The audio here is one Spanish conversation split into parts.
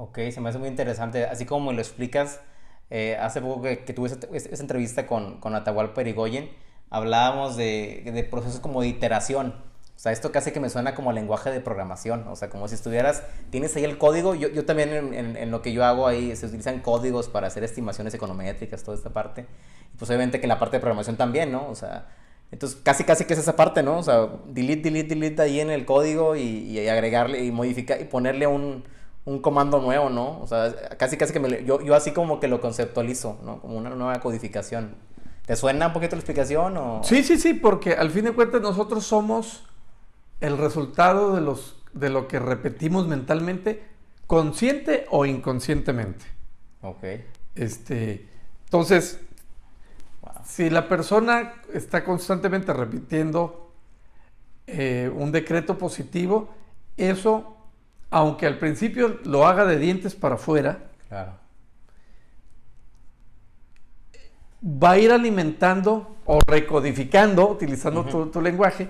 Ok, se me hace muy interesante. Así como me lo explicas, hace poco que tuve esa entrevista con Atahualpa Irigoyen, hablábamos de procesos como de iteración. O sea, esto casi que me suena como lenguaje de programación. O sea, como si estuvieras, tienes ahí el código. Yo también en lo que yo hago ahí se utilizan códigos para hacer estimaciones econométricas, toda esta parte. Y pues obviamente que en la parte de programación también, ¿no? O sea, entonces casi que es esa parte, ¿no? O sea, delete ahí en el código y agregarle y modificar y ponerle un comando nuevo, ¿no? O sea, casi que yo así como que lo conceptualizo, ¿no? Como una nueva codificación. ¿Te suena un poquito la explicación o...? Sí, sí, sí, porque al fin de cuentas nosotros somos el resultado de lo que repetimos mentalmente, consciente o inconscientemente. Ok. Entonces, Wow. si la persona está constantemente repitiendo un decreto positivo, eso, aunque al principio lo haga de dientes para afuera, Claro. va a ir alimentando o recodificando, utilizando tu lenguaje,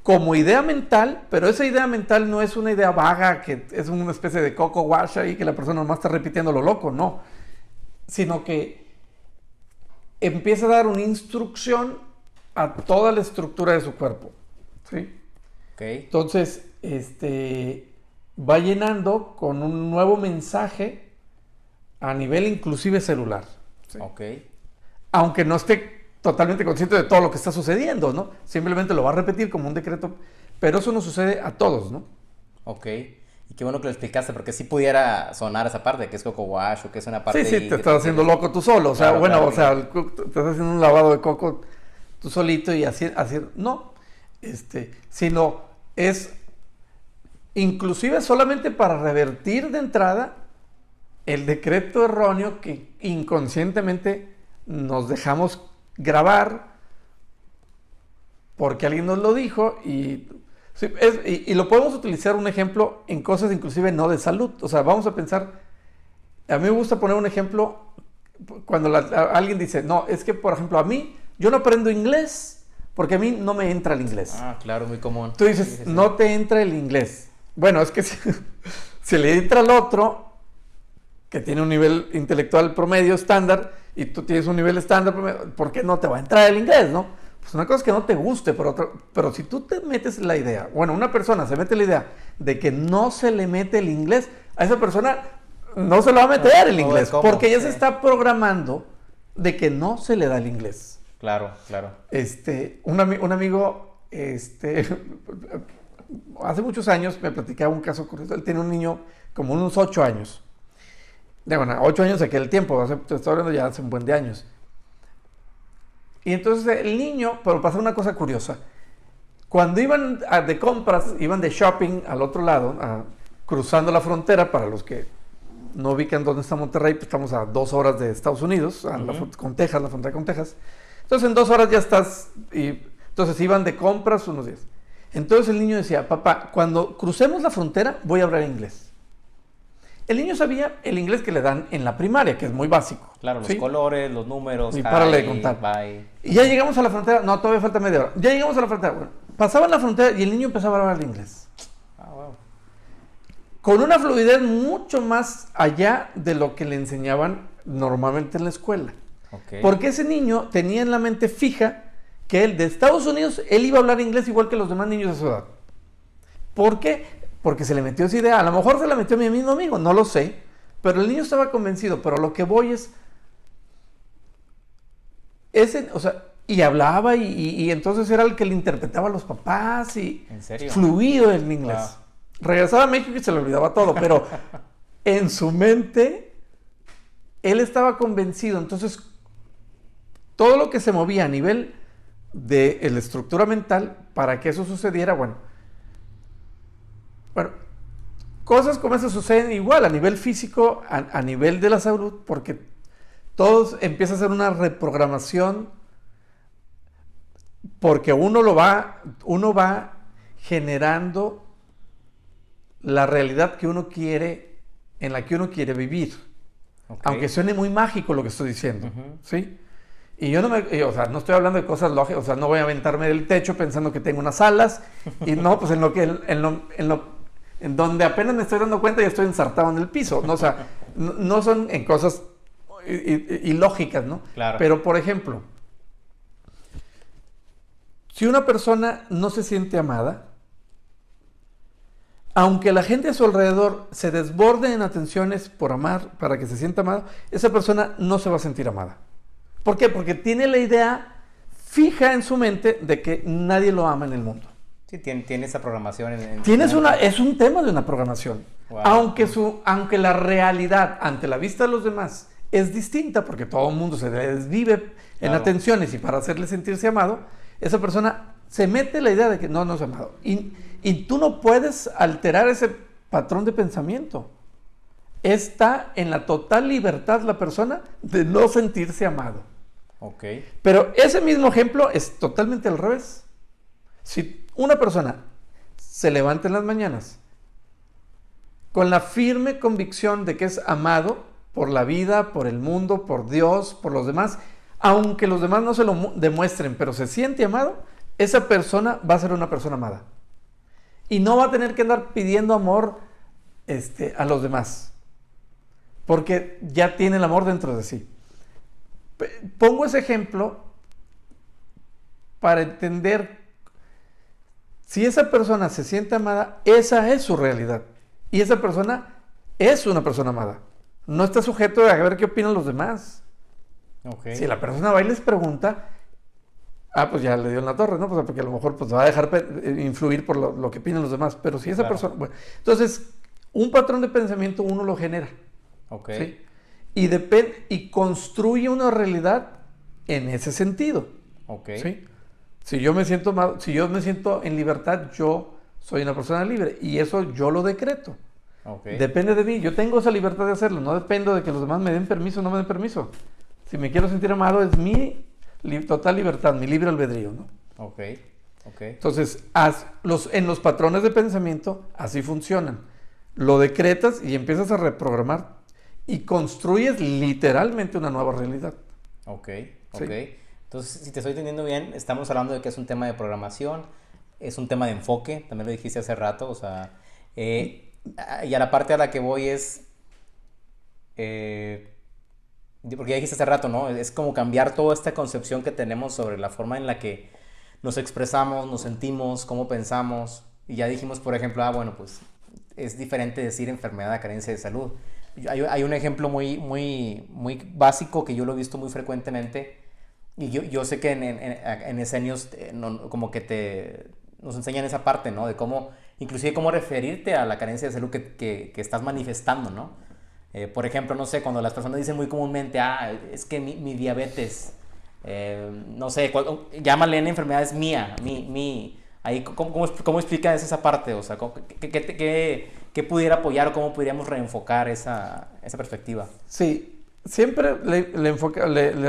como idea mental, pero esa idea mental no es una idea vaga, que es una especie de coco wash ahí que la persona nomás está repitiendo lo loco, no, sino que empieza a dar una instrucción a toda la estructura de su cuerpo, ¿sí? Ok. Entonces, va llenando con un nuevo mensaje a nivel inclusive celular, ¿sí? Ok. Aunque no esté totalmente consciente de todo lo que está sucediendo, ¿no? Simplemente lo va a repetir como un decreto, pero eso no sucede a todos, ¿no? Ok. Y qué bueno que lo explicaste, porque sí pudiera sonar esa parte, que es Coco Wash o que es una Sí, parte sí, ahí te que estás haciendo loco tú solo, o sea, Claro, bueno, claro, o sea, claro. te estás haciendo un lavado de coco tú solito y así, no, sino es inclusive solamente para revertir de entrada el decreto erróneo que inconscientemente nos dejamos grabar porque alguien nos lo dijo y, sí, y lo podemos utilizar un ejemplo en cosas inclusive no de salud. O sea, vamos a pensar, a mí me gusta poner un ejemplo cuando alguien dice, no, es que por ejemplo a mí, yo no aprendo inglés porque a mí no me entra el inglés. Ah, claro, muy común. Tú Sí, dices, sí, sí. no te entra el inglés. Bueno, es que si le entra al otro, que tiene un nivel intelectual promedio estándar, y tú tienes un nivel estándar promedio, ¿por qué no te va a entrar el inglés, no? Pues una cosa es que no te guste, pero si tú te metes la idea, bueno, una persona se mete la idea de que no se le mete el inglés, a esa persona no se le va a meter el No va a ver inglés, cómo, porque ya sí. se está programando de que no se le da el inglés. Claro, claro. Un amigo, hace muchos años me platicaba un caso curioso. Él tiene un niño como unos 8 años. Bueno, 8 años de aquel tiempo, te estoy hablando ya hace un buen de años. Y entonces el niño, pero pasa una cosa curiosa. Cuando iban de compras, iban de shopping al otro lado, cruzando la frontera, para los que no ubican dónde está Monterrey, pues estamos a 2 horas de Estados Unidos, con Texas, la frontera con Texas. Entonces en 2 horas ya estás, y entonces iban de compras unos días. Entonces el niño decía, papá, cuando crucemos la frontera voy a hablar inglés. El niño sabía el inglés que le dan en la primaria, que es muy básico. Claro, los ¿sí? colores, los números, Y párale de hi, contar. bye. Y ya llegamos a la frontera, no, todavía falta media hora. Ya llegamos a la frontera. Bueno, pasaban la frontera y el niño empezaba a hablar inglés. Ah, wow. Con una fluidez mucho más allá de lo que le enseñaban normalmente en la escuela. Ok. Porque ese niño tenía en la mente fija que él de Estados Unidos, él iba a hablar inglés igual que los demás niños de su edad. ¿Por qué? Porque se le metió esa idea. A lo mejor se la metió a mi mismo amigo, no lo sé. Pero el niño estaba convencido. Pero lo que voy es, o sea, y hablaba y entonces era el que le interpretaba a los papás y ¿En serio? fluido en inglés. Wow. Regresaba a México y se le olvidaba todo, pero en su mente él estaba convencido. Entonces, todo lo que se movía a nivel de la estructura mental para que eso sucediera, bueno, cosas como esas suceden igual a nivel físico, a nivel de la salud, porque todo empieza a ser una reprogramación, porque uno va generando la realidad que uno quiere, en la que uno quiere vivir. Ok. Aunque suene muy mágico lo que estoy diciendo, Ujú. ¿sí? Y yo o sea, no estoy hablando de cosas lógicas, o sea, no voy a aventarme del techo pensando que tengo unas alas, y no, pues en en donde apenas me estoy dando cuenta y estoy ensartado en el piso, ¿no? O sea, no son en cosas ilógicas, ¿no? Claro. Pero, por ejemplo, si una persona no se siente amada, aunque la gente a su alrededor se desborde en atenciones por amar, para que se sienta amada, esa persona no se va a sentir amada. ¿Por qué? Porque tiene la idea fija en su mente de que nadie lo ama en el mundo. Sí, tiene esa programación. Es un tema de una programación. Wow. Aunque la realidad ante la vista de los demás es distinta, porque todo el mundo se desvive en atenciones y para hacerle sentirse amado, esa persona se mete la idea de que no es amado. Y tú no puedes alterar ese patrón de pensamiento. Está en la total libertad la persona de no sentirse amado. Ok. Pero ese mismo ejemplo es totalmente al revés. Si una persona se levanta en las mañanas con la firme convicción de que es amado por la vida, por el mundo, por Dios, por los demás, aunque los demás no se lo demuestren, pero se siente amado, esa persona va a ser una persona amada. Y no va a tener que andar pidiendo amor a los demás, porque ya tiene el amor dentro de sí. Pongo ese ejemplo para entender, si esa persona se siente amada, esa es su realidad. Y esa persona es una persona amada. No está sujeto a ver qué opinan los demás. Okay. Si la persona va y les pregunta, pues ya le dio en la torre, ¿no? Pues porque a lo mejor pues, va a dejar influir por lo que opinan los demás. Pero si esa persona... Bueno, entonces, un patrón de pensamiento uno lo genera. Ok. ¿Sí? Y construye una realidad en ese sentido. Ok. ¿Sí? Si yo me siento en libertad, yo soy una persona libre. Y eso yo lo decreto. Okay. Depende de mí. Yo tengo esa libertad de hacerlo. No dependo de que los demás me den permiso o no me den permiso. Si me quiero sentir amado, es mi total libertad, mi libre albedrío, ¿no? Ok. Ok. Entonces, en los patrones de pensamiento, así funcionan. Lo decretas y empiezas a reprogramar y construyes literalmente una nueva realidad. Ok. Sí. Ok. Entonces, si te estoy entendiendo bien, estamos hablando de que es un tema de programación, es un tema de enfoque, también lo dijiste hace rato, o sea, y a la parte a la que voy es, porque ya dijiste hace rato, ¿no? Es como cambiar toda esta concepción que tenemos sobre la forma en la que nos expresamos, nos sentimos, cómo pensamos, y ya dijimos, por ejemplo, bueno, pues es diferente decir enfermedad a carencia de salud. Hay un ejemplo muy básico que yo lo he visto muy frecuentemente. Y yo sé que en Esenios como que nos enseñan esa parte, ¿no? De cómo, inclusive cómo referirte a la carencia de salud que estás manifestando, ¿no? Por ejemplo, no sé, cuando las personas dicen muy comúnmente, es que mi diabetes, no sé, llámale en enfermedad es mía, ahí, ¿cómo explicas esa parte? O sea, ¿qué pudiera apoyar o cómo podríamos reenfocar esa perspectiva? Sí. Siempre le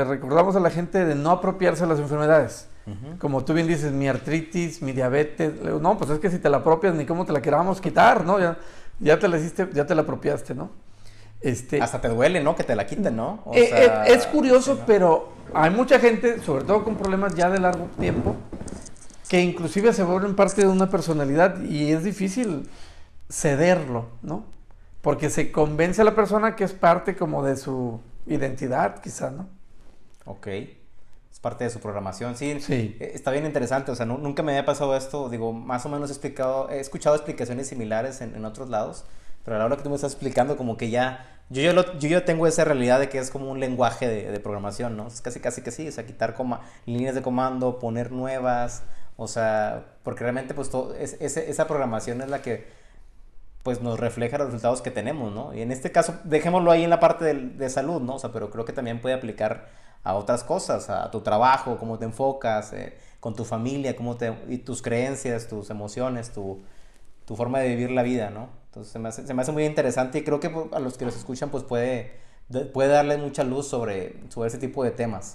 recordamos a la gente de no apropiarse de las enfermedades. Uh-huh. Como tú bien dices, mi artritis, mi diabetes. No, pues es que si te la apropias, ni cómo te la queramos quitar, ¿no? Ya te la hiciste, ya te la apropiaste, ¿no? Hasta te duele, ¿no? Que te la quiten, ¿no? O sea, es curioso, ¿no? Pero hay mucha gente, sobre todo con problemas ya de largo tiempo, que inclusive se vuelven parte de una personalidad y es difícil cederlo, ¿no? Porque se convence a la persona que es parte como de su identidad, quizá, ¿no? Ok. Es parte de su programación. Sí. Está bien interesante. O sea, nunca me había pasado esto. Digo, más o menos he escuchado explicaciones similares en otros lados. Pero a la hora que tú me estás explicando, como que ya... Yo ya tengo esa realidad de que es como un lenguaje de programación, ¿no? Es casi que sí. O sea, quitar líneas de comando, poner nuevas. O sea, porque realmente pues esa programación es la que... pues nos refleja los resultados que tenemos, ¿no? Y en este caso, dejémoslo ahí en la parte de salud, ¿no? O sea, pero creo que también puede aplicar a otras cosas, a tu trabajo, cómo te enfocas, con tu familia, y tus creencias, tus emociones, tu forma de vivir la vida, ¿no? Entonces se me hace muy interesante y creo que a los que los escuchan, pues puede darle mucha luz sobre ese tipo de temas.